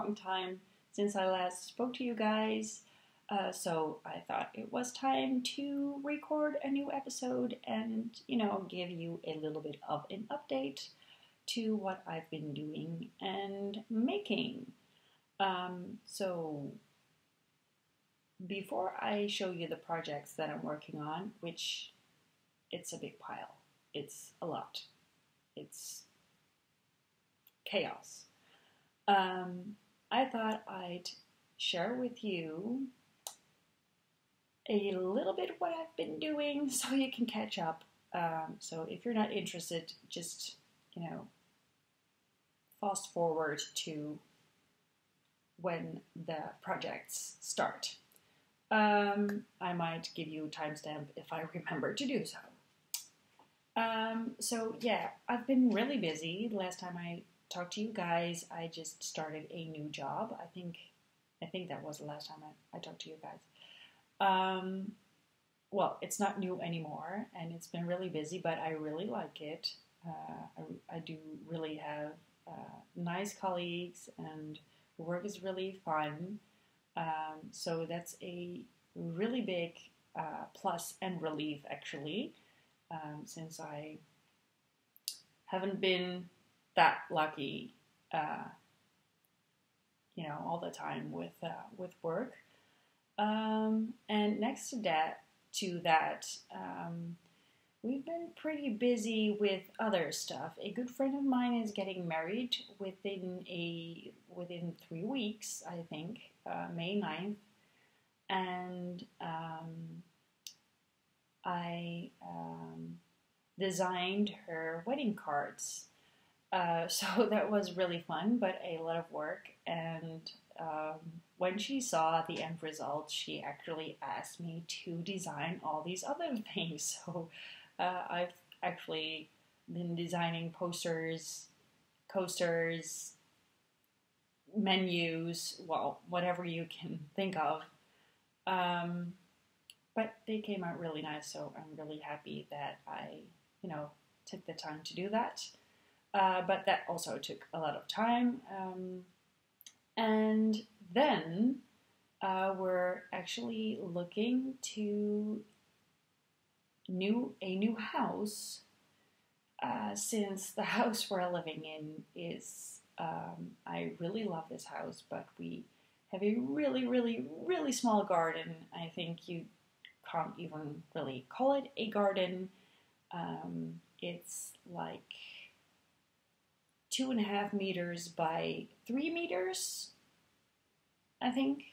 long time since I last spoke to you guys. So I thought it was time to record a new episode and, give you a little bit of an update to what I've been doing and making. So before I show you the projects that I'm working on, which it's a big pile, it's a lot, it's chaos. I thought I'd share with you a little bit what I've been doing so you can catch up. So if you're not interested, just, fast forward to when the projects start. I might give you a timestamp if I remember to do so. So yeah, I've been really busy. The last time I talked to you guys, I just started a new job. I think that was the last time I talked to you guys. Well, it's not new anymore, and it's been really busy, but I really like it. I do really have nice colleagues, and the work is really fun. So that's a really big plus and relief, actually, since I haven't been that lucky, all the time with work. And next to that, we've been pretty busy with other stuff. A good friend of mine is getting married within 3 weeks, I think, May 9th. And I designed her wedding cards. So that was really fun, but a lot of work. And when she saw the end result, she actually asked me to design all these other things. So I've actually been designing posters, coasters, menus, well, whatever you can think of. But they came out really nice, so I'm really happy that I, took the time to do that. But that also took a lot of time. And then we're actually looking to a new house, since the house we're living in is, I really love this house, but we have a really, really, really small garden. I think you can't even really call it a garden. It's like 2.5 meters by 3 meters, I think.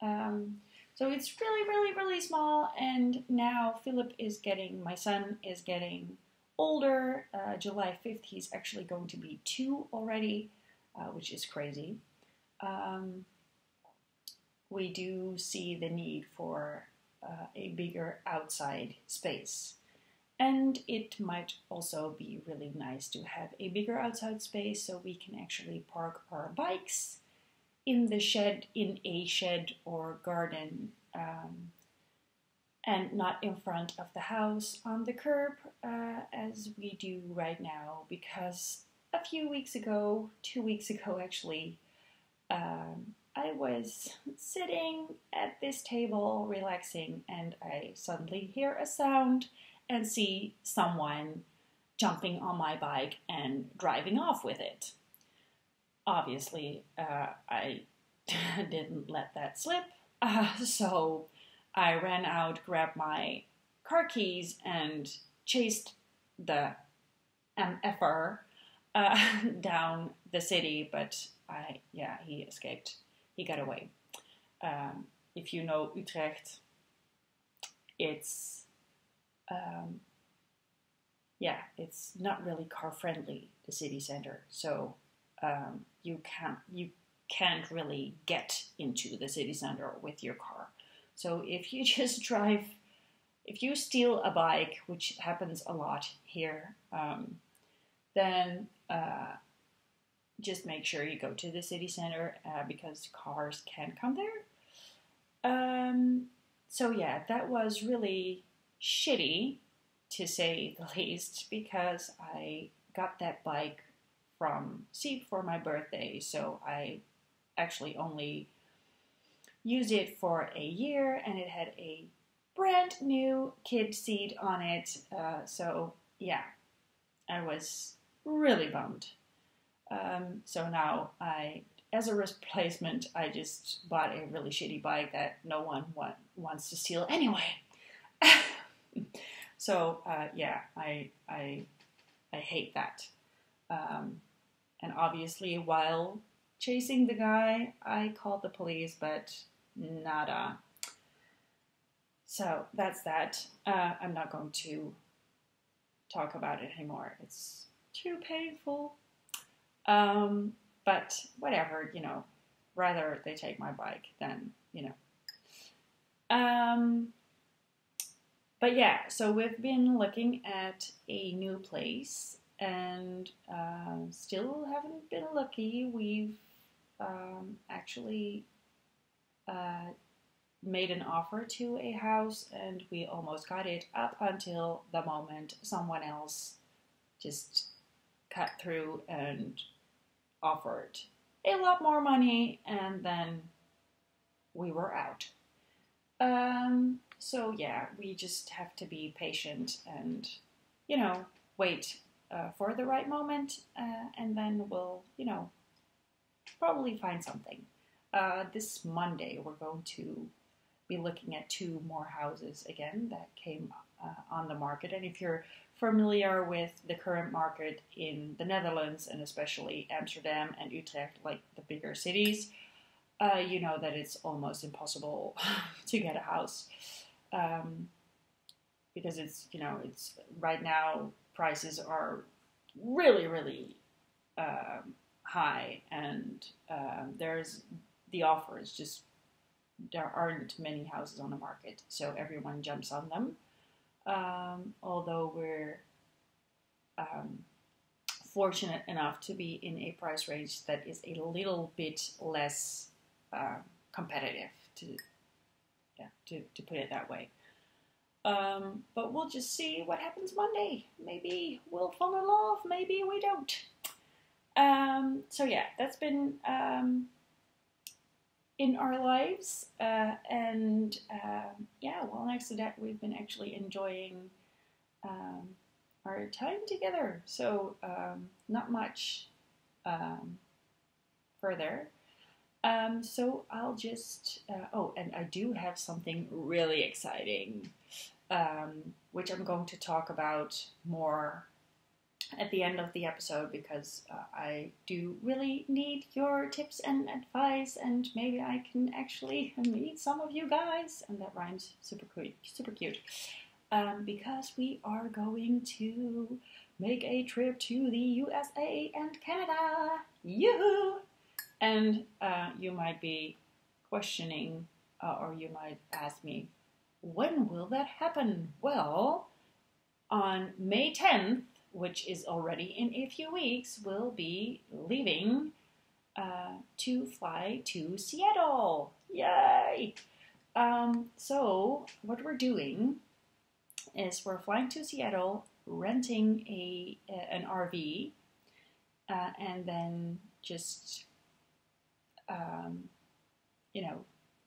So it's really, really, really small. And now my son is getting older. July 5th, he's actually going to be 2 already, which is crazy. We do see the need for a bigger outside space. And it might also be really nice to have a bigger outside space so we can actually park our bikes in a shed or garden, and not in front of the house on the curb, as we do right now, because a few weeks ago, 2 weeks ago actually, I was sitting at this table relaxing and I suddenly hear a sound and see someone jumping on my bike and driving off with it. Obviously, I didn't let that slip, so I ran out, grabbed my car keys, and chased the MFR down the city, but he escaped. He got away. If you know Utrecht, it's it's not really car friendly, the city center. So you can't really get into the city center with your car. So if you steal a bike, which happens a lot here, then just make sure you go to the city center, because cars can come there. So yeah, that was really shitty, to say the least, because I got that bike from Siep for my birthday, so I actually only used it for a year, and it had a brand new kid seat on it. So yeah, I was really bummed. So now as a replacement, I just bought a really shitty bike that no one wants to steal anyway. So yeah, I hate that. And obviously, while chasing the guy, I called the police, but nada. So that's that. I'm not going to talk about it anymore. It's too painful. But whatever, rather they take my bike than. But yeah, so we've been looking at a new place and still haven't been lucky. We've actually made an offer to a house and we almost got it up until the moment someone else just cut through and offered a lot more money, and then we were out. So yeah, we just have to be patient and, wait for the right moment, and then we'll, probably find something. This Monday, we're going to be looking at 2 more houses again that came on the market. And if you're familiar with the current market in the Netherlands, and especially Amsterdam and Utrecht, like the bigger cities, you know that it's almost impossible to get a house. Because it's right now prices are really, really high, and there's the offer is just, there aren't many houses on the market, so everyone jumps on them. Although we're fortunate enough to be in a price range that is a little bit less competitive, to put it that way. But we'll just see what happens Monday. Maybe we'll fall in love, maybe we don't. So yeah, that's been in our lives, and yeah, well, next to that, we've been actually enjoying our time together. So not much further. So I'll just and I do have something really exciting, which I'm going to talk about more at the end of the episode, because I do really need your tips and advice, and maybe I can actually meet some of you guys, and that rhymes super cute, because we are going to make a trip to the USA and Canada. Yoo-hoo! And you might be questioning, or you might ask me, when will that happen? Well, on May 10th, which is already in a few weeks, we'll be leaving to fly to Seattle. Yay! So what we're doing is we're flying to Seattle, renting an RV, and then just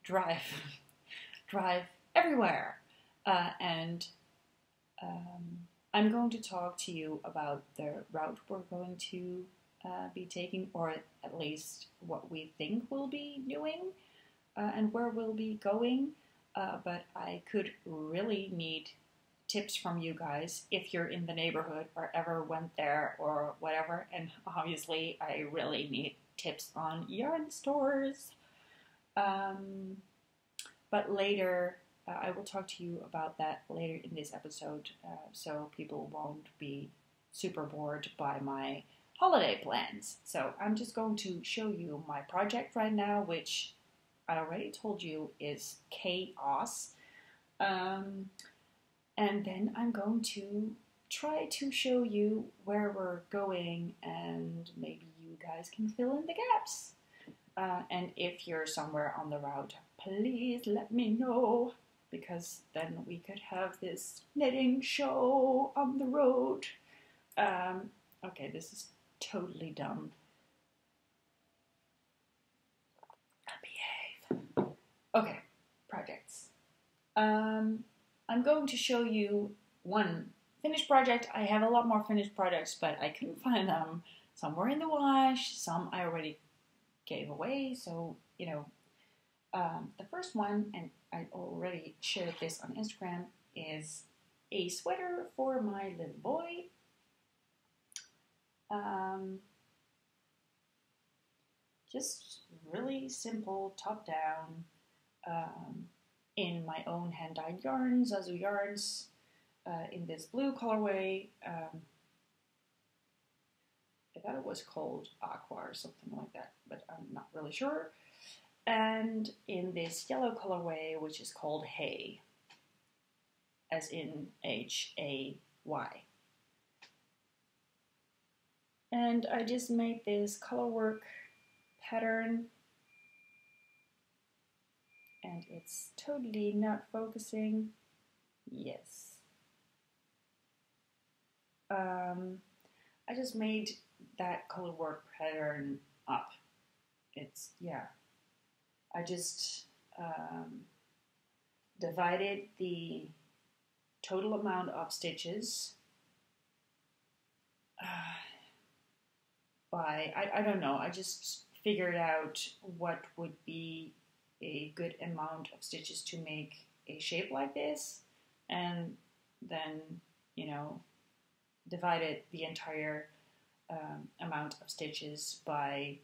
drive everywhere, and I'm going to talk to you about the route we're going to be taking, or at least what we think we'll be doing, and where we'll be going. But I could really need tips from you guys if you're in the neighborhood or ever went there or whatever. And obviously, I really need tips on yarn stores. But later, I will talk to you about that later in this episode, so people won't be super bored by my holiday plans. So I'm just going to show you my project right now, which I already told you is chaos. And then I'm going to try to show you where we're going, and maybe you guys can fill in the gaps. And if you're somewhere on the route, please let me know, because then we could have this knitting show on the road. Okay, this is totally dumb. Okay, projects. I'm going to show you one finished project. I have a lot more finished projects, but I couldn't find them. Some were in the wash, some I already gave away. So, the first one, and I already shared this on Instagram, is a sweater for my little boy. Just really simple, top down, in my own hand-dyed yarn, Zazu yarns, in this blue colorway. I thought it was called Aqua or something like that, but I'm not really sure. And in this yellow colorway, which is called Hay, as in Hay. And I just made this colorwork pattern, and it's totally not focusing. Yes. I just made that colorwork pattern up. I just divided the total amount of stitches by, I don't know, I just figured out what would be a good amount of stitches to make a shape like this, and then, divided the entire amount of stitches by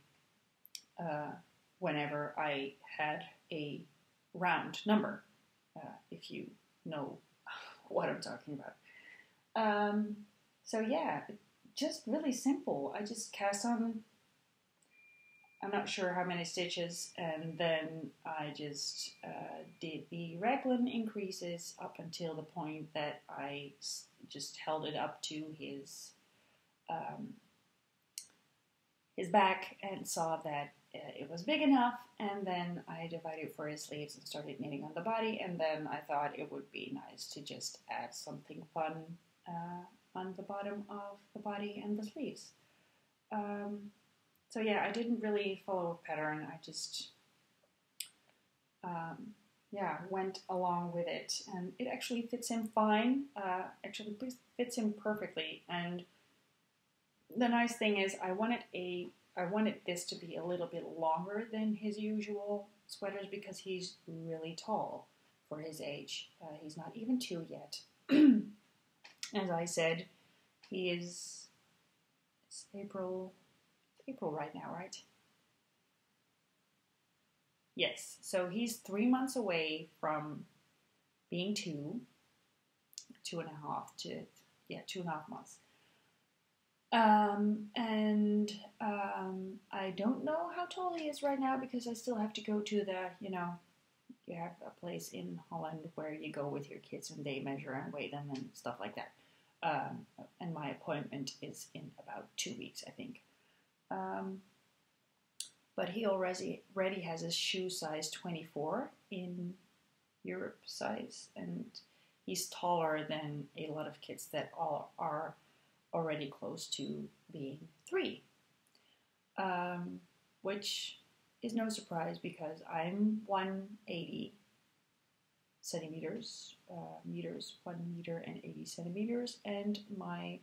whenever I had a round number, if you know what I'm talking about. So yeah, just really simple. I just cast on, I'm not sure how many stitches, and then I just did the raglan increases up until the point that I just held it up to his back and saw that it was big enough, and then I divided for his sleeves and started knitting on the body, and then I thought it would be nice to just add something fun on the bottom of the body and the sleeves. So yeah, I didn't really follow a pattern. I just, went along with it, and it actually fits him fine. Actually fits him perfectly. And the nice thing is, I wanted this to be a little bit longer than his usual sweaters because he's really tall for his age. He's not even 2 yet. As I said, it's April right now, right? Yes, so he's 3 months away from being 2.5 to, 2.5 months. I don't know how tall he is right now because I still have to go to the, you have a place in Holland where you go with your kids and they measure and weigh them and stuff like that. And my appointment is in about 2 weeks, I think. But he already has a shoe size 24 in Europe size, and he's taller than a lot of kids that all are already close to being 3, which is no surprise because I'm 180 centimeters, 1 meter and 80 centimeters, and my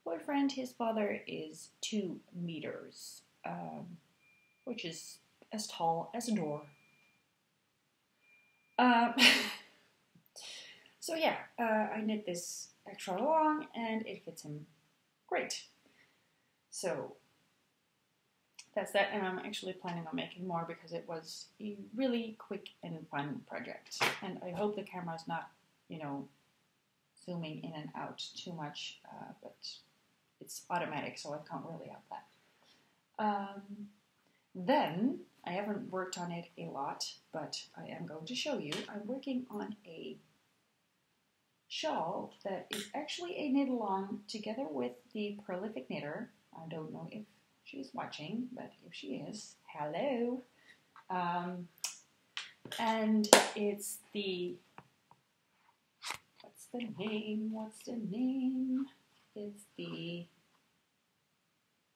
boyfriend, his father, is 2 meters, which is as tall as a door. So yeah, I knit this extra long and it fits him great. So that's that, and I'm actually planning on making more because it was a really quick and fun project. And I hope the camera's not, zooming in and out too much, but it's automatic, so I can't really help that. Then, I haven't worked on it a lot, but I am going to show you. I'm working on a shawl that is actually a knit-along together with the Prolific Knitter. I don't know if she's watching, but if she is, hello. And it's the, what's the name? It's the,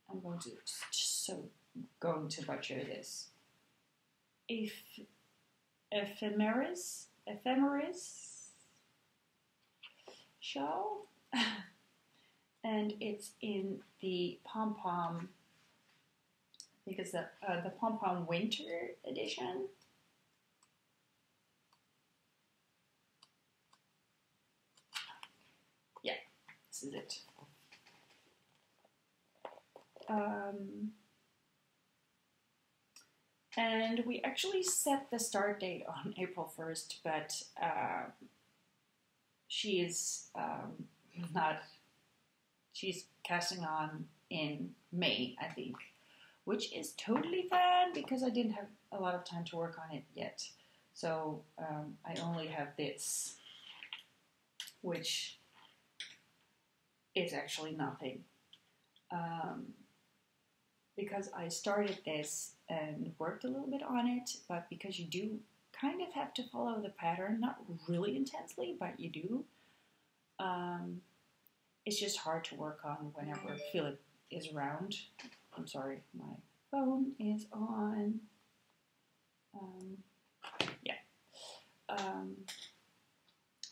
I'm going to butcher this. ephemeris shawl. And it's in the pom pom, I think it's the pom pom winter edition. Yeah, this is it. And we actually set the start date on April 1st, but she is not, she's casting on in May, I think, which is totally fine because I didn't have a lot of time to work on it yet. So I only have this, which is actually nothing. Because I started this and worked a little bit on it, but because you do kind of have to follow the pattern, not really intensely, but you do. It's just hard to work on whenever Philip is around. I'm sorry, my phone is on.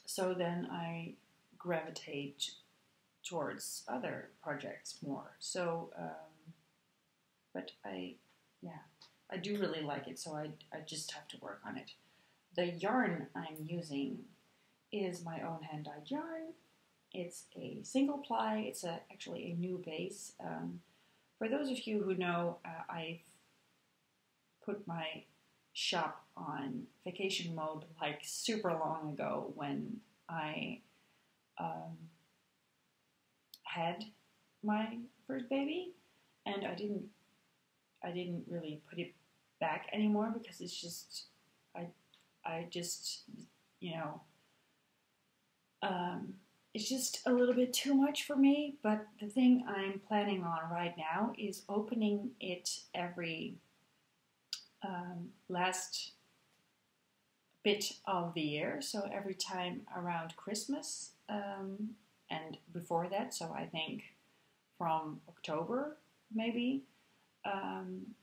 So then I gravitate towards other projects more. So, but I do really like it, so I just have to work on it. The yarn I'm using is my own hand-dyed yarn. It's a single ply. It's actually a new base. For those of you who know, I've put my shop on vacation mode like super long ago when I had my first baby, and I didn't really put it back anymore because it's just I just it's just a little bit too much for me. But the thing I'm planning on right now is opening it every last bit of the year, so every time around Christmas and before that, so I think from October maybe,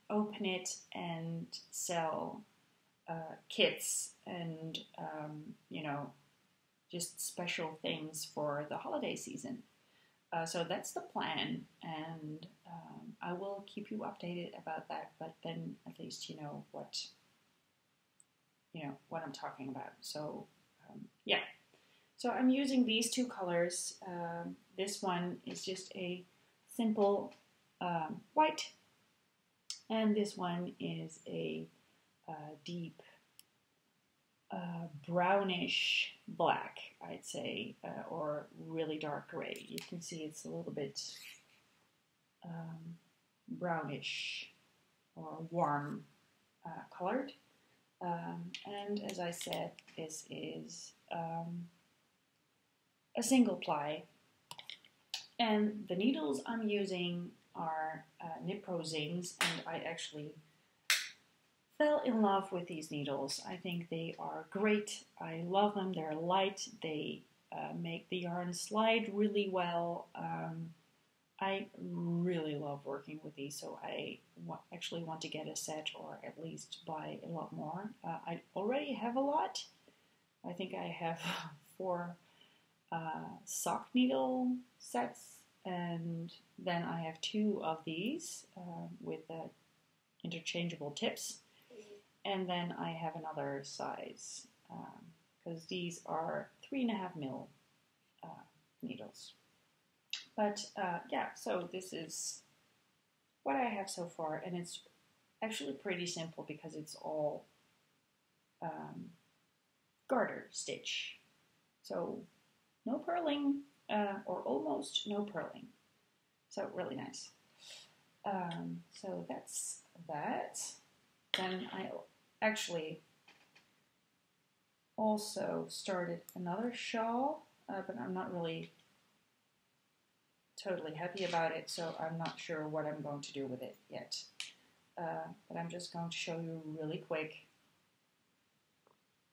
open it and sell kits and just special things for the holiday season. So that's the plan, and I will keep you updated about that, but then at least you know what I'm talking about. So yeah, so I'm using these two colors. This one is just a simple white, and this one is a deep brownish black, I'd say, or really dark gray. You can see it's a little bit brownish or warm colored. And as I said, this is a single ply. And the needles I'm using are Nipro Zings, and I actually fell in love with these needles. I think they are great. I love them. They're light. They make the yarn slide really well. I really love working with these, so I actually want to get a set or at least buy a lot more. I already have a lot. I think I have 4 sock needle sets, and then I have 2 of these with interchangeable tips. And then I have another size, because these are 3.5 mil needles. But yeah, so this is what I have so far, and it's actually pretty simple because it's all garter stitch. So no purling, or almost no purling. So really nice. So that's that. Then I actually also started another shawl, but I'm not really totally happy about it, so I'm not sure what I'm going to do with it yet. But I'm just going to show you really quick.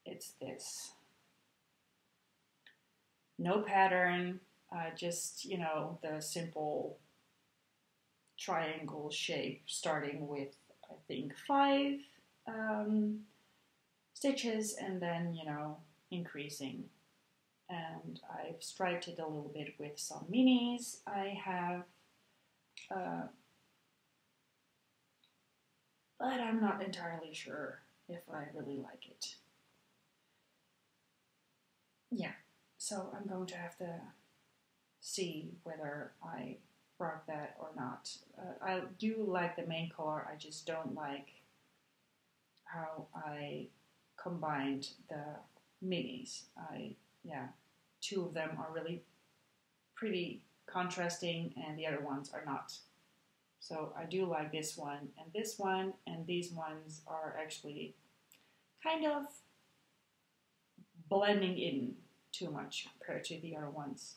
It's this. No pattern, just, the simple triangle shape starting with, I think, 5 stitches and then, you know, increasing. And I've striped it a little bit with some minis I have, but I'm not entirely sure if I really like it. Yeah, so I'm going to have to see whether I rock that or not. I do like the main color, I just don't like how I combined the minis. Yeah, two of them are really pretty contrasting and the other ones are not. So I do like this one, and these ones are actually kind of blending in too much compared to the other ones.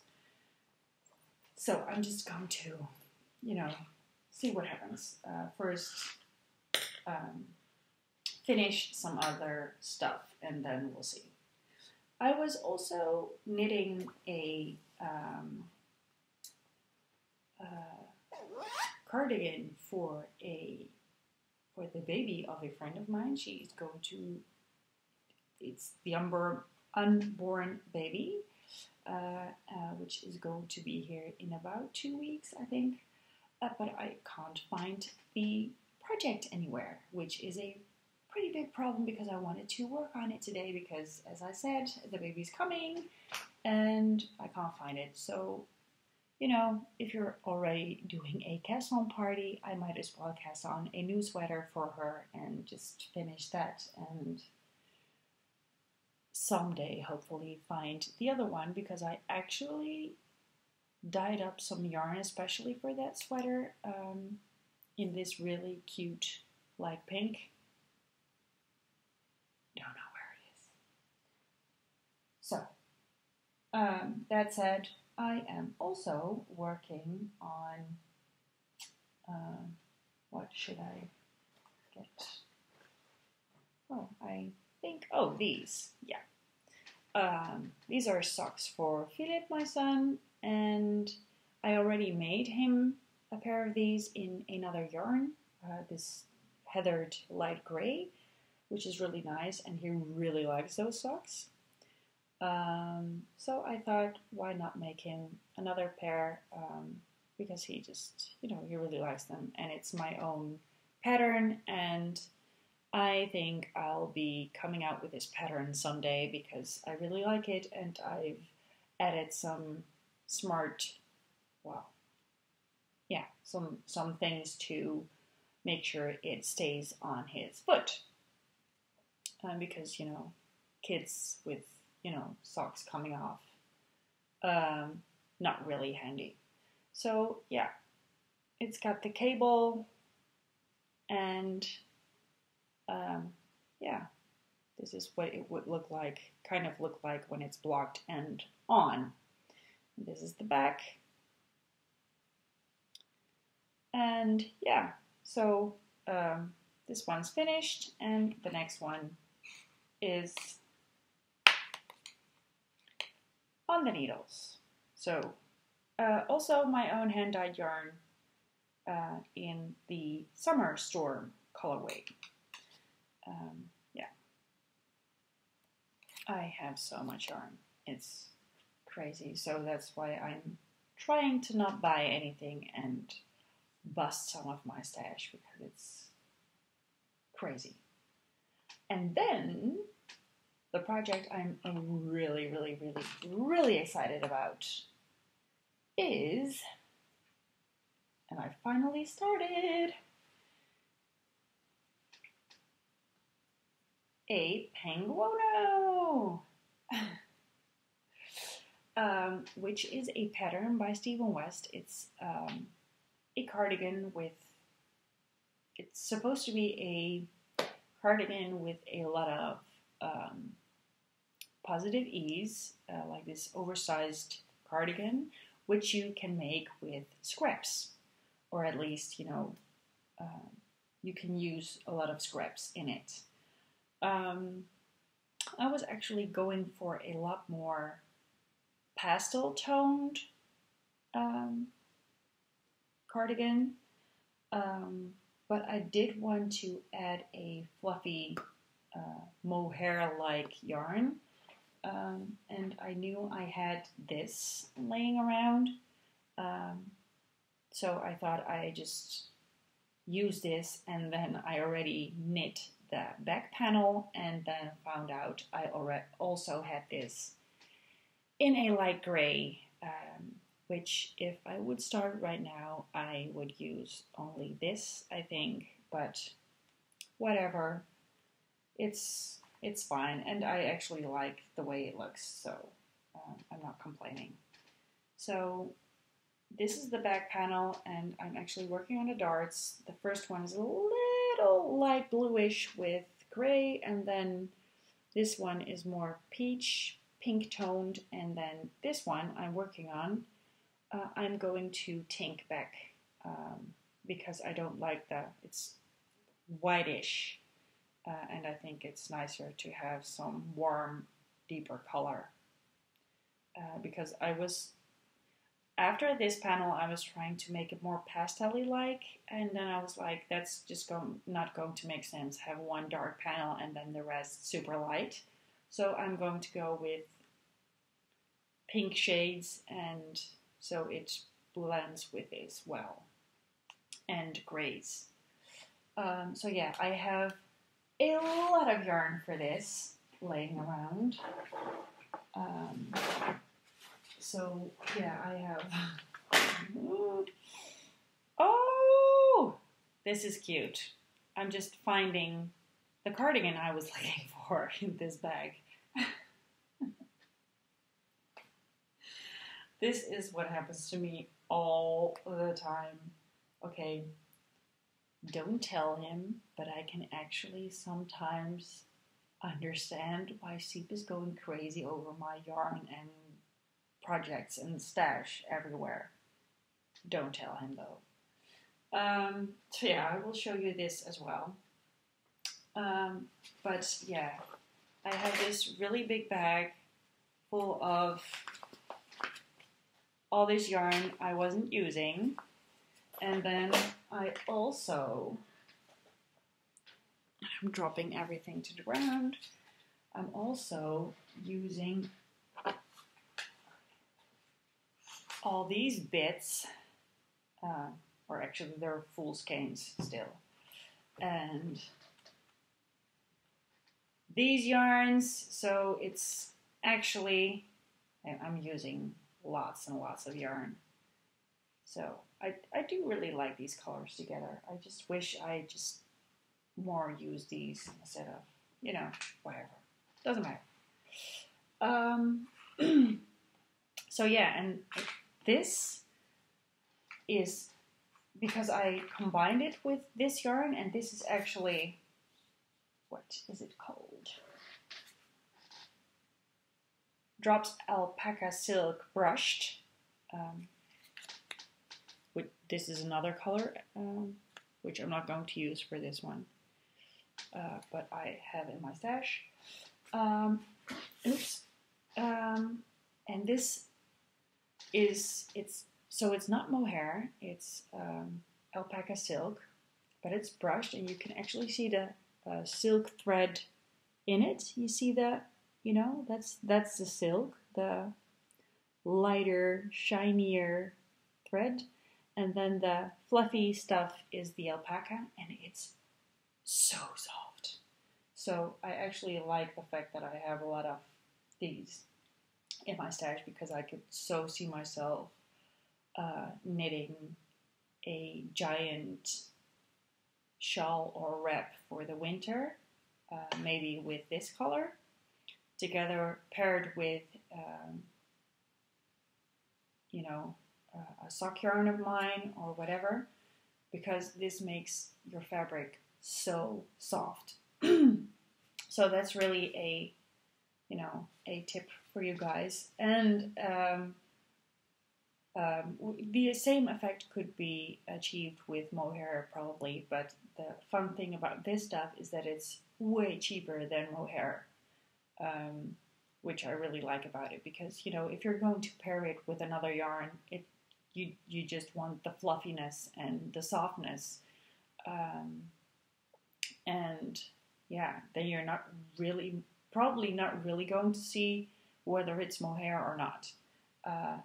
So I'm just going to, you know, see what happens. First, finish some other stuff, and then we'll see. I was also knitting a cardigan for the baby of a friend of mine. She's going to, it's the unborn baby, which is going to be here in about 2 weeks, I think. But I can't find the project anywhere, which is a pretty big problem because I wanted to work on it today because, as I said, the baby's coming and I can't find it. So, you know, if you're already doing a cast-on party, I might as well cast on a new sweater for her and just finish that and someday hopefully find the other one, because I actually dyed up some yarn especially for that sweater in this really cute light pink. Don't know where it is. So, that said, I am also working on, what should I get? Oh, I think, oh, these, yeah. These are socks for Philip, my son, and I already made him a pair of these in another yarn, this heathered light gray, which is really nice, and he really likes those socks. So I thought, why not make him another pair, because he just, you know, he really likes them, and it's my own pattern, and I think I'll be coming out with this pattern someday because I really like it, and I've added some smart, well, yeah, some things to make sure it stays on his foot. Because, you know, kids with, you know, socks coming off, not really handy. So, yeah, it's got the cable, and yeah, this is what it would look like, kind of look like when it's blocked and on. This is the back. And yeah, so this one's finished, and the next one is on the needles. So also my own hand-dyed yarn in the Summer Storm colorway. Yeah, I have so much yarn, it's crazy, so that's why I'm trying to not buy anything and bust some of my stash because it's crazy. And then the project I'm really, really, really, really excited about is, and I finally started, a penguono, which is a pattern by Stephen West. It's a cardigan with, it's supposed to be a cardigan with a lot of positive ease, like this oversized cardigan, which you can make with scraps, or at least, you know, you can use a lot of scraps in it. I was actually going for a lot more pastel toned cardigan, but I did want to add a fluffy mohair-like yarn. And I knew I had this laying around. So I thought I just use this, and then I already knit the back panel, and then found out I already also had this in a light gray, which if I would start right now, I would use only this, I think, but whatever, it's fine, and I actually like the way it looks, so I'm not complaining. So this is the back panel, and I'm actually working on the darts. The first one is a little light bluish with gray, and then this one is more peach, pink toned, and then this one I'm working on, I'm going to tint back because I don't like it's whitish, and I think it's nicer to have some warm, deeper color. Because after this panel, I was trying to make it more pastel-y like, and then I was like, that's just not going to make sense. Have one dark panel and then the rest super light. So I'm going to go with pink shades, and so it blends with this well, and grays. So yeah, I have a lot of yarn for this laying around. So yeah, I have. Oh, this is cute. I'm just finding the cardigan I was looking for in this bag. This is what happens to me all the time. Okay, don't tell him, but I can actually sometimes understand why Seep is going crazy over my yarn and projects and stash everywhere. Don't tell him though. So yeah, I will show you this as well. But yeah, I have this really big bag full of all this yarn I wasn't using, and then I also, I'm dropping everything to the ground, I'm also using all these bits, or actually they're full skeins still, and these yarns, so it's actually, I'm using lots and lots of yarn. So I do really like these colors together. I just wish I just more use these instead of, you know, whatever. Doesn't matter. So yeah, and this is because I combined it with this yarn, and this is actually, what is it called? Drops Alpaca Silk Brushed. This is another color, which I'm not going to use for this one, but I have in my stash. Oops. And this is, so it's not mohair, it's alpaca silk, but it's brushed, and you can actually see the silk thread in it. You see the, you know, that's the silk, the lighter, shinier thread, and then the fluffy stuff is the alpaca, and it's so soft. So I actually like the fact that I have a lot of these in my stash, because I could so see myself knitting a giant shawl or wrap for the winter, maybe with this color together, paired with you know, a sock yarn of mine or whatever, because this makes your fabric so soft. So that's really a, you know, a tip for you guys. And the same effect could be achieved with mohair probably, but the fun thing about this stuff is that it's way cheaper than mohair, which I really like about it, because, you know, if you're going to pair it with another yarn, you just want the fluffiness and the softness, and yeah, then you're not really, probably not really going to see whether it's mohair or not.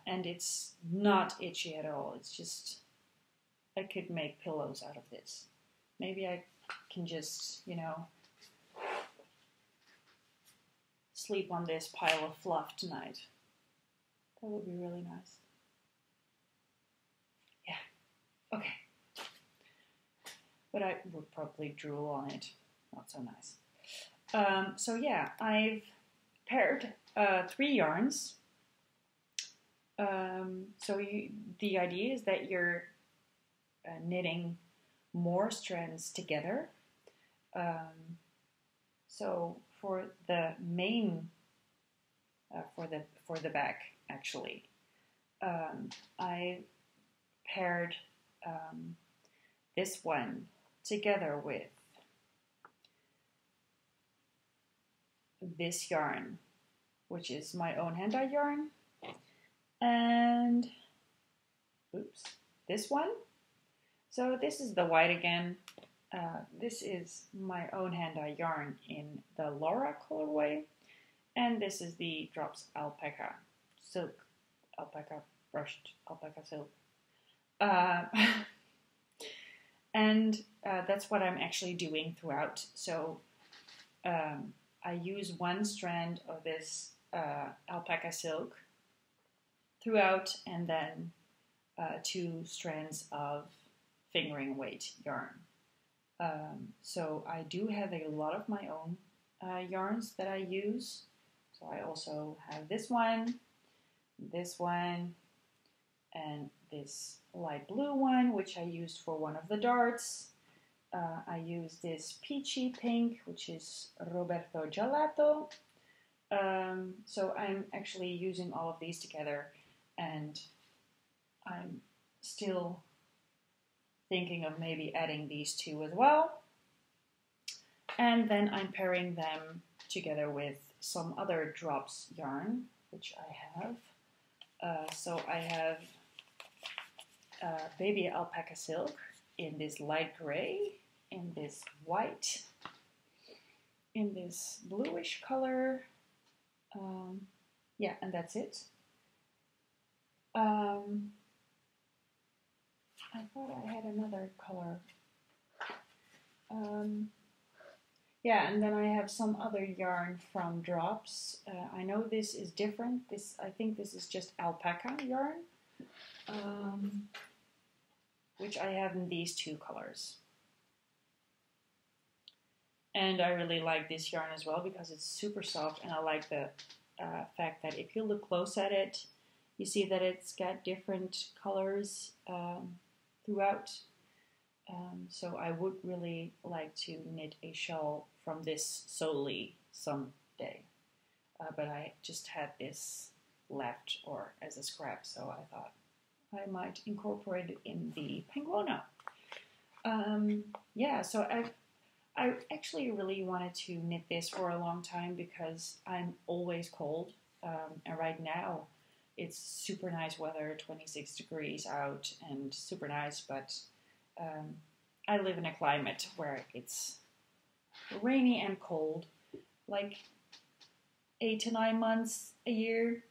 And it's not itchy at all. It's just, I could make pillows out of this. Maybe I can just, sleep on this pile of fluff tonight. That would be really nice. Yeah, okay. But I would probably drool on it. Not so nice. So yeah, I've paired 3 yarns. The idea is that you're knitting more strands together. So for the main, for the back actually, I paired this one together with this yarn, which is my own hand-dyed yarn, and this one. So this is the white again. This is my own hand-dyed yarn in the Laura colorway, and this is the Drops Alpaca Silk, alpaca brushed alpaca silk. And that's what I'm actually doing throughout. So I use one strand of this alpaca silk throughout, and then 2 strands of fingering weight yarn. So I do have a lot of my own yarns that I use. So I also have this one, and this light blue one, which I used for one of the darts. I use this peachy pink, which is Roberto Gelato. So I'm actually using all of these together, and I'm still thinking of maybe adding these 2 as well. And then I'm pairing them together with some other drops yarn, which I have. So I have baby alpaca silk in this light gray, in this white, in this bluish color. Yeah, and that's it. I thought I had another color. Yeah, and then I have some other yarn from Drops. I know this is different. I think this is just alpaca yarn, which I have in these 2 colors. And I really like this yarn as well because it's super soft, and I like the fact that if you look close at it, you see that it's got different colors throughout. So I would really like to knit a shawl from this solely someday. But I just had this left or as a scrap, so I thought I might incorporate it in the Penguona. Yeah, so I actually really wanted to knit this for a long time because I'm always cold. And right now it's super nice weather, 26 degrees out and super nice, but I live in a climate where it's rainy and cold, like 8 to 9 months a year.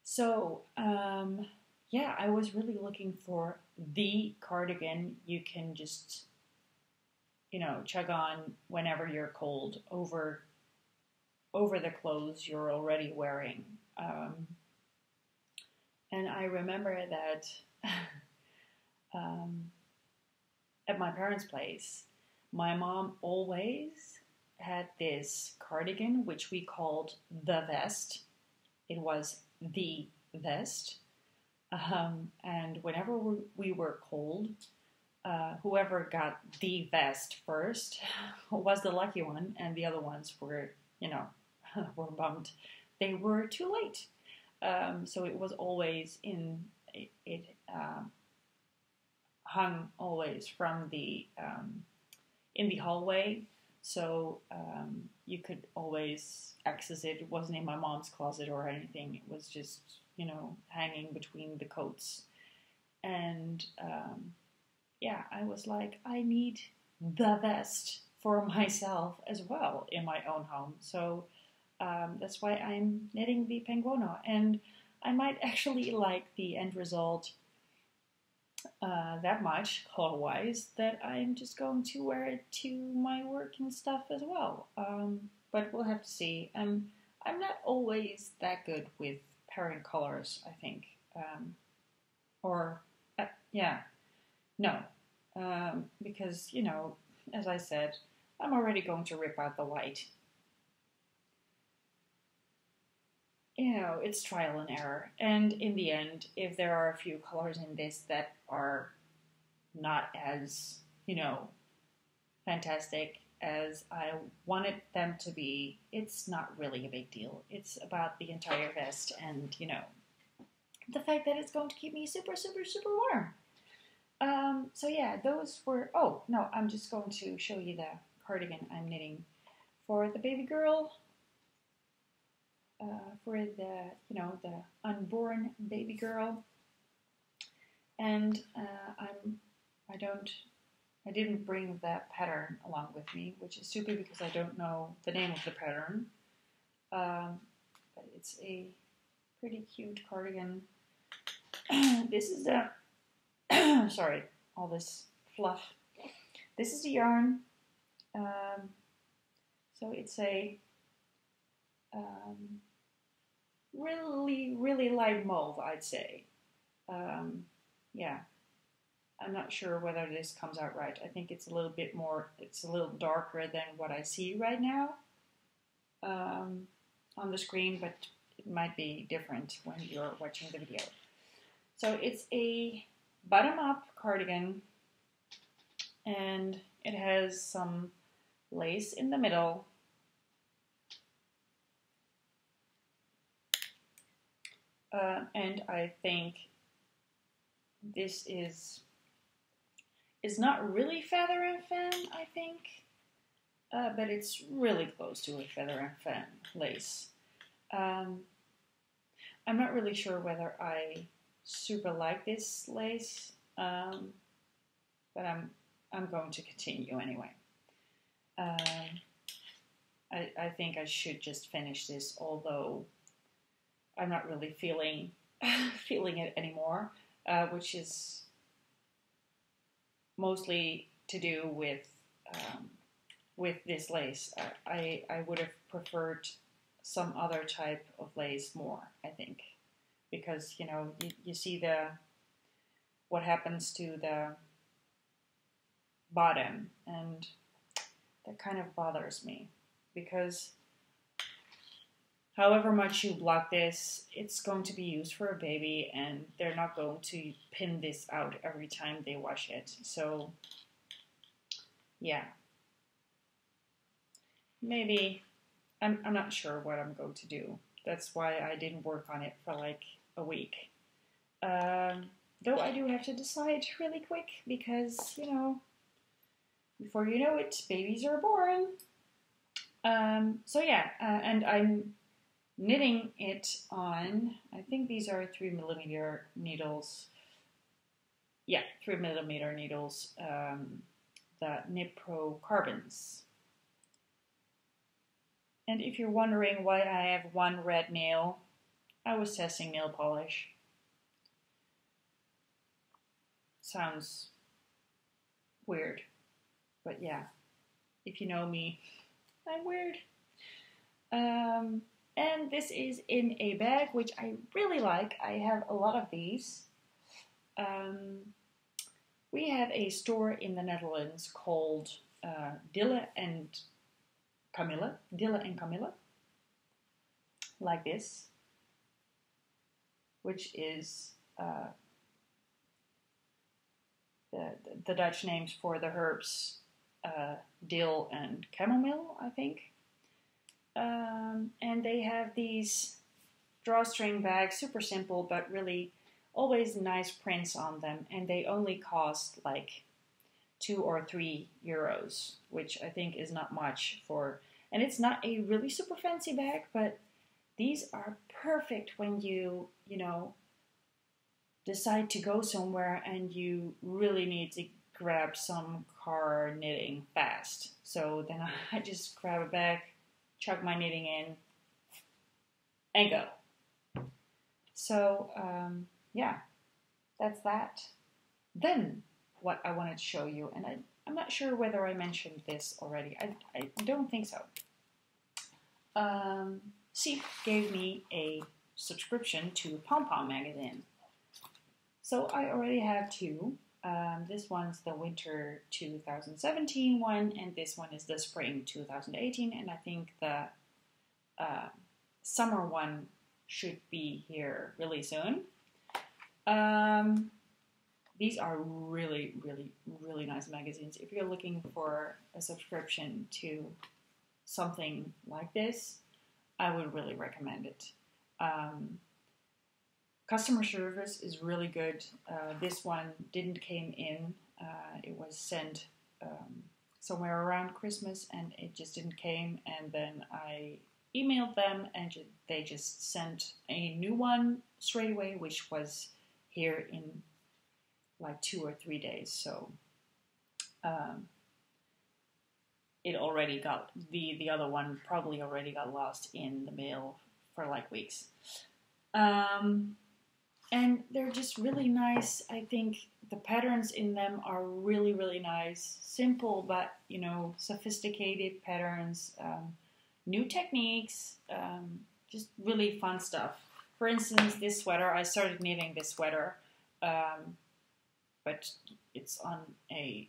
So yeah, I was really looking for the cardigan you can just, chug on whenever you're cold over the clothes you're already wearing. And I remember that at my parents' place, my mom always had this cardigan, which we called the vest. It was the vest. And whenever we were cold, whoever got the vest first was the lucky one, and the other ones were, were bummed. They were too late. So it was always it hung always from the in the hallway, so you could always access it. It wasn't in my mom's closet or anything. It was just hanging between the coats, and yeah, I was like, I need the vest for myself as well in my own home. So that's why I'm knitting the Penguono, and I might actually like the end result that much color-wise that I'm just going to wear it to my work and stuff as well. But we'll have to see. I'm not always that good with pairing colors, I think. Or, yeah, no. Because, you know, as I said, I'm already going to rip out the white. You know, it's trial and error. And in the end, if there are a few colors in this that are not as, you know, fantastic as I wanted them to be, it's not really a big deal. It's about the entire vest and, you know, the fact that it's going to keep me super, super, super warm. So yeah, those were, oh, no, I'm just going to show you the cardigan I'm knitting for the baby girl. For the, you know, the unborn baby girl, and I didn't bring that pattern along with me, which is stupid because I don't know the name of the pattern. But it's a pretty cute cardigan. This is the sorry, all this fluff. This is the yarn. So it's a really, really light mauve, I'd say. Yeah, I'm not sure whether this comes out right. I think it's a little bit more, it's a little darker than what I see right now on the screen, but it might be different when you're watching the video. So it's a bottom-up cardigan, and it has some lace in the middle. And I think this is not really feather and fan, I think, but it's really close to a feather and fan lace. I'm not really sure whether I super like this lace, but I'm going to continue anyway. I think I should just finish this, although I'm not really feeling it anymore, which is mostly to do with this lace. I would have preferred some other type of lace more, I think, because, you know, you see what happens to the bottom, and that kind of bothers me, because however much you block this, it's going to be used for a baby, and they're not going to pin this out every time they wash it. So, yeah. Maybe, I'm not sure what I'm going to do. That's why I didn't work on it for like a week. Though I do have to decide really quick because, you know, before you know it, babies are born. So yeah, and I'm knitting it on, I think these are 3mm needles. Yeah, 3mm needles, the Knit Pro Carbons. And if you're wondering why I have one red nail, I was testing nail polish. Sounds weird, but yeah, if you know me, I'm weird. And this is in a bag, which I really like. I have a lot of these. We have a store in the Netherlands called Dille and Camilla, like this, which is the Dutch names for the herbs dill and chamomile, I think. And they have these drawstring bags, super simple, but really always nice prints on them, and they only cost like 2 or 3 euros, which I think is not much for, and it's not a really super fancy bag, but these are perfect when you know, decide to go somewhere and you really need to grab some car knitting fast. So then I just grab a bag, chuck my knitting in, and go. So yeah, that's that. Then what I wanted to show you, and I'm not sure whether I mentioned this already. I don't think so. Seep gave me a subscription to Pom Pom magazine. So I already have two. This one's the winter 2017 one, and this one is the spring 2018, and I think the summer one should be here really soon. These are really, really, really nice magazines. If you're looking for a subscription to something like this, I would really recommend it. Customer service is really good. This one didn't came in. It was sent somewhere around Christmas, and it just didn't came. And then I emailed them, and they just sent a new one straight away, which was here in like 2 or 3 days. So it already got, the other one probably already got lost in the mail for like weeks. And they're just really nice. I think the patterns in them are really, really nice. Simple, but, you know, sophisticated patterns, new techniques, just really fun stuff. For instance, this sweater, I started knitting this sweater, but it's on a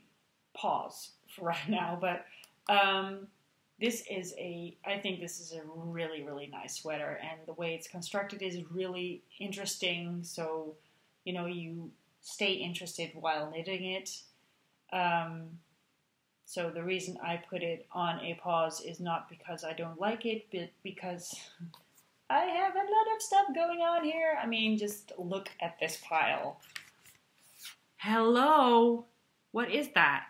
pause for right now. But I think this is a really, really nice sweater, and the way it's constructed is really interesting. So, you know, you stay interested while knitting it. So the reason I put it on a pause is not because I don't like it, but because I have a lot of stuff going on here. I mean, just look at this pile. Hello, what is that?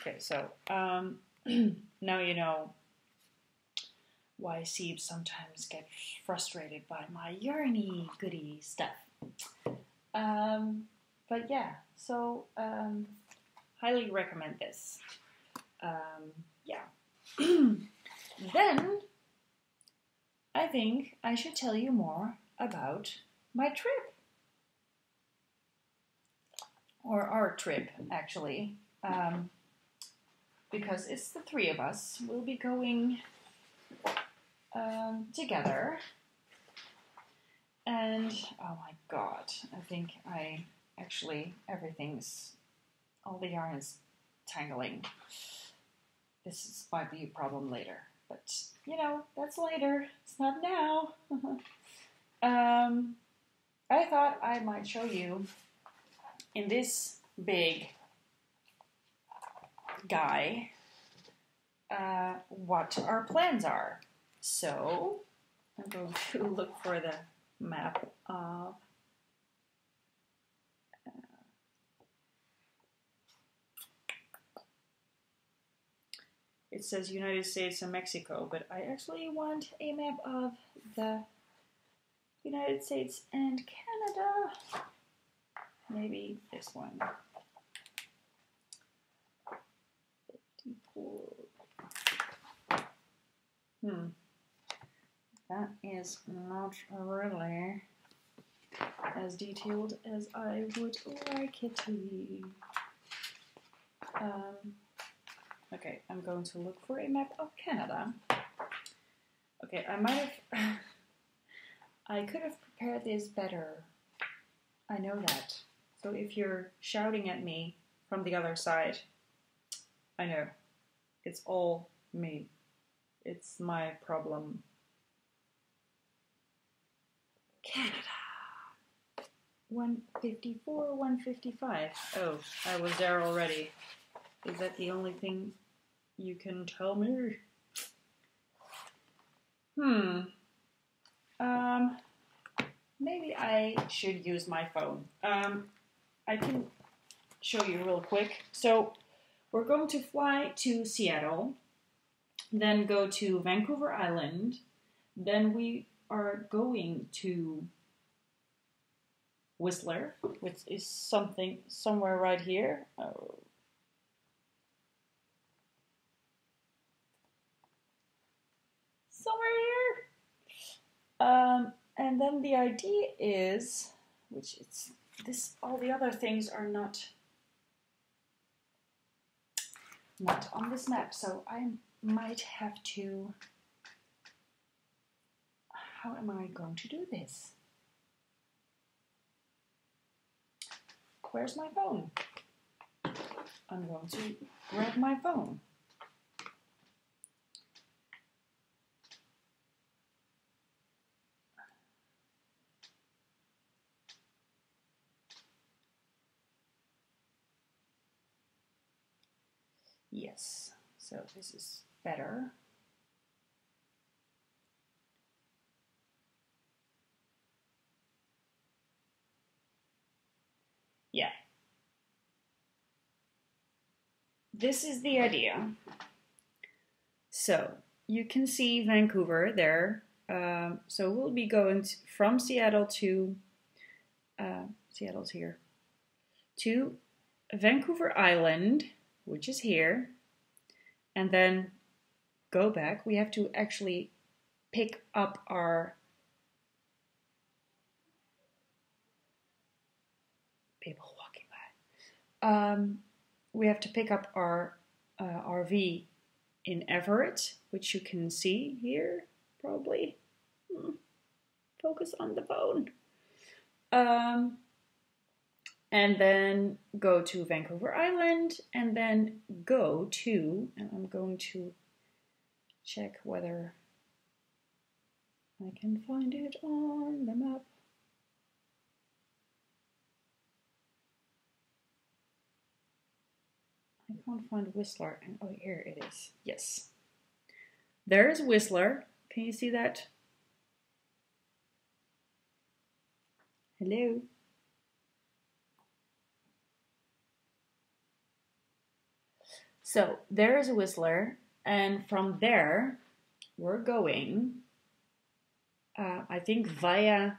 Okay, so now you know why Seeb sometimes gets frustrated by my yarny goody stuff. But yeah, so highly recommend this. Yeah. Then I think I should tell you more about my trip. Or our trip, actually. Because it's the three of us. We'll be going together. And, oh my god, I think all the yarn is tangling. Might be a problem later. But, you know, that's later. It's not now. I thought I might show you in this big guy what our plans are. So I'm going to look for the map of it says United States and Mexico, but I actually want a map of the United States and Canada. Maybe this one. That is not really as detailed as I would like it to be. Okay, I'm going to look for a map of Canada. Okay, I could have prepared this better. I know that. So if you're shouting at me from the other side, I know. It's all me. It's my problem. Canada. 154, 155. Oh, I was there already. Is that the only thing you can tell me? Maybe I should use my phone. I can show you real quick. So we're going to fly to Seattle, then go to Vancouver Island, then we are going to Whistler, which is something somewhere right here. Oh. Somewhere here. And then the idea is, which it's this, all the other things are not on this map, so I might have to. How am I going to do this? Where's my phone? I'm going to grab my phone. Yes, so this is better. Yeah. This is the idea. So you can see Vancouver there. So we'll be going from Seattle to Seattle's here to Vancouver Island, which is here, and then go back. We have to actually pick up our people walking by. We have to pick up our RV in Everett, which you can see here, probably. Focus on the phone. And then go to Vancouver Island, and then go to, and I'm going to check whether I can find it on the map. I can't find Whistler. And oh, here it is. Yes. There's Whistler. Can you see that? Hello? So there's Whistler, and from there we're going, I think, via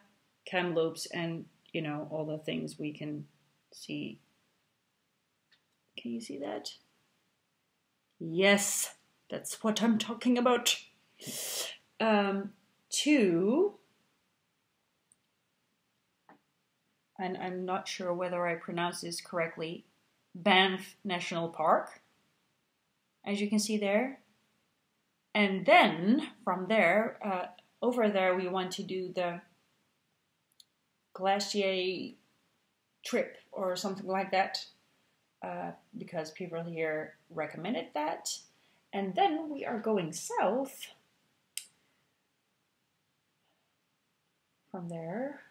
Kamloops and, you know, all the things we can see. Can you see that? Yes, that's what I'm talking about. To, and I'm not sure whether I pronounce this correctly, Banff National Park, as you can see there. And then from there, over there, we want to do the glacier trip or something like that, because people here recommended that. And then we are going south from there.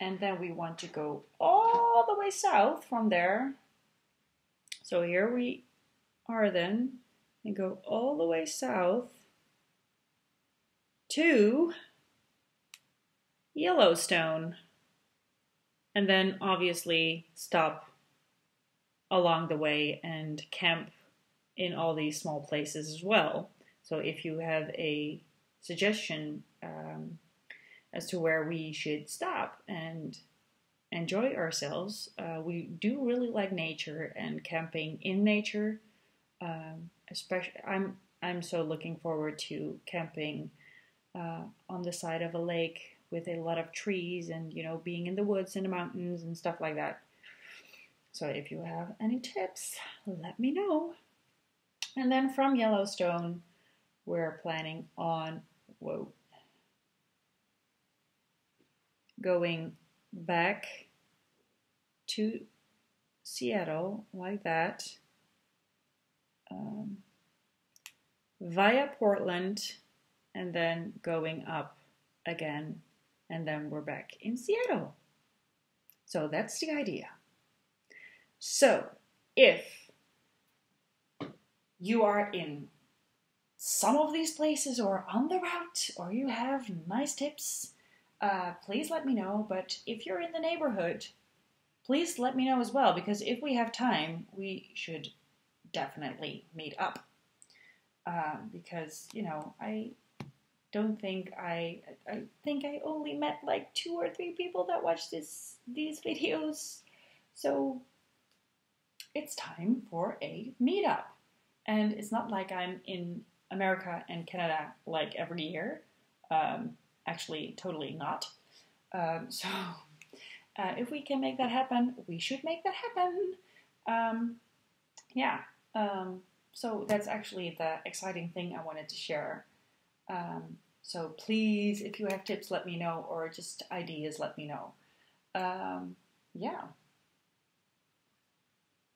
And then we want to go all the way south from there. So here we are then, and go all the way south to Yellowstone. And then obviously stop along the way and camp in all these small places as well. So if you have a suggestion as to where we should stop and enjoy ourselves, we do really like nature and camping in nature. Especially, I'm so looking forward to camping on the side of a lake with a lot of trees, and, you know, being in the woods and the mountains and stuff like that. So if you have any tips, let me know. And then from Yellowstone, we're planning on going back to Seattle like that, via Portland, and then going up again, and then we're back in Seattle. So that's the idea. So if you are in some of these places or on the route, or you have nice tips, please let me know. But if you're in the neighborhood, please let me know as well, because if we have time, we should definitely meet up. Because, you know, don't think I think I only met like 2 or 3 people that watch these videos. So it's time for a meetup. And it's not like I'm in America and Canada like every year. Actually, totally not. So if we can make that happen, we should make that happen. Yeah. So that's actually the exciting thing I wanted to share. So please, if you have tips, let me know, or just ideas, let me know. Yeah.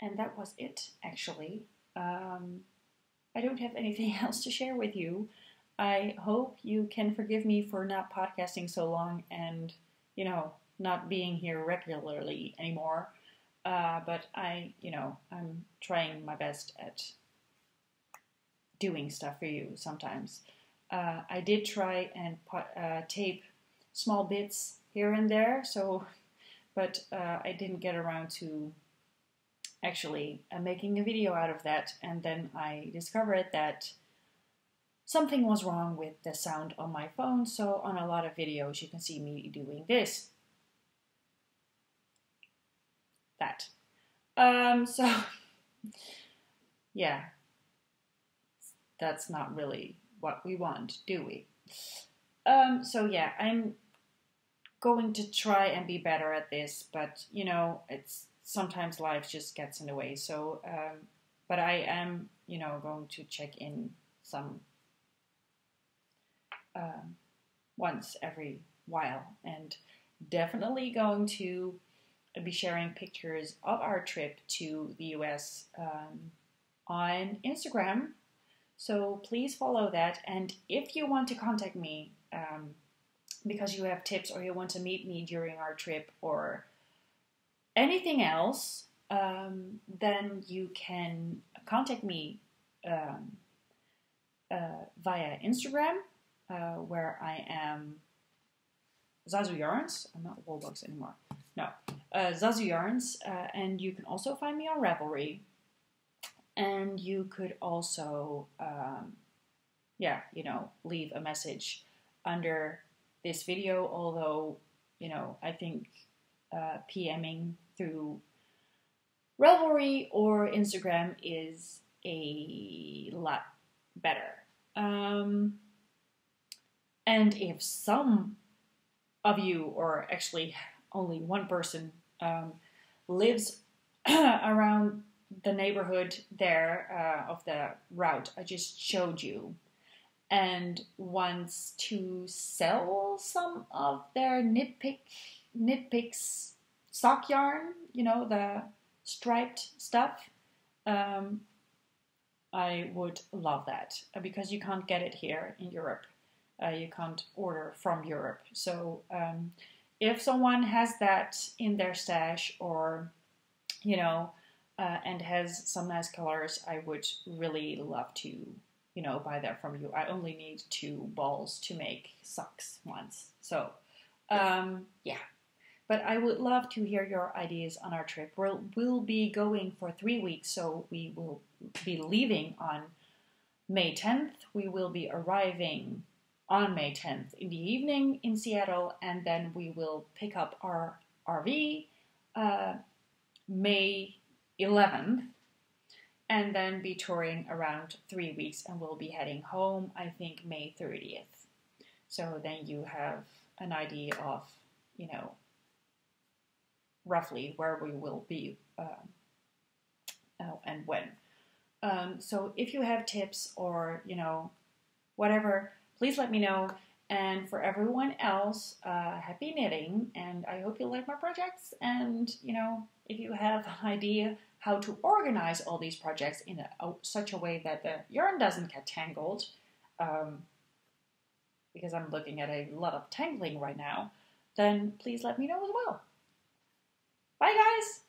And that was it, actually. I don't have anything else to share with you. I hope you can forgive me for not podcasting so long and, not being here regularly anymore. But I'm trying my best at doing stuff for you sometimes. I did try and tape small bits here and there, but I didn't get around to actually making a video out of that, and then I discovered that something was wrong with the sound on my phone, so on a lot of videos you can see me doing this. That. So, yeah, that's not really what we want, do we? So yeah, I'm going to try and be better at this, but it's sometimes life just gets in the way. So, but I am, going to check in some once every while, and definitely going to be sharing pictures of our trip to the US on Instagram. So please follow that. And if you want to contact me because you have tips or you want to meet me during our trip or anything else, then you can contact me via Instagram, where I am Zazu Yarns. I'm not Woolbox anymore. No, Zazu Yarns, and you can also find me on Ravelry. And you could also, leave a message under this video. Although, I think PMing through Ravelry or Instagram is a lot better. And if some of you, or actually only one person, lives around the neighborhood there of the route I just showed you and wants to sell some of their Knitpicks sock yarn, the striped stuff, I would love that, because you can't get it here in Europe. You can't order from Europe. So if someone has that in their stash, or and has some nice colors, I would really love to, buy that from you. I only need 2 balls to make socks once. So, yeah. But I would love to hear your ideas on our trip. We'll be going for 3 weeks, so we will be leaving on May 10th. We will be arriving on May 10th in the evening in Seattle, and then we will pick up our RV May 11th, and then be touring around 3 weeks, and we'll be heading home, I think, May 30th. So then you have an idea of, roughly where we will be and when. So if you have tips or, whatever, please let me know. And for everyone else, happy knitting, and I hope you like my projects. And, if you have an idea how to organize all these projects in such a way that the yarn doesn't get tangled, because I'm looking at a lot of tangling right now, then please let me know as well. Bye, guys!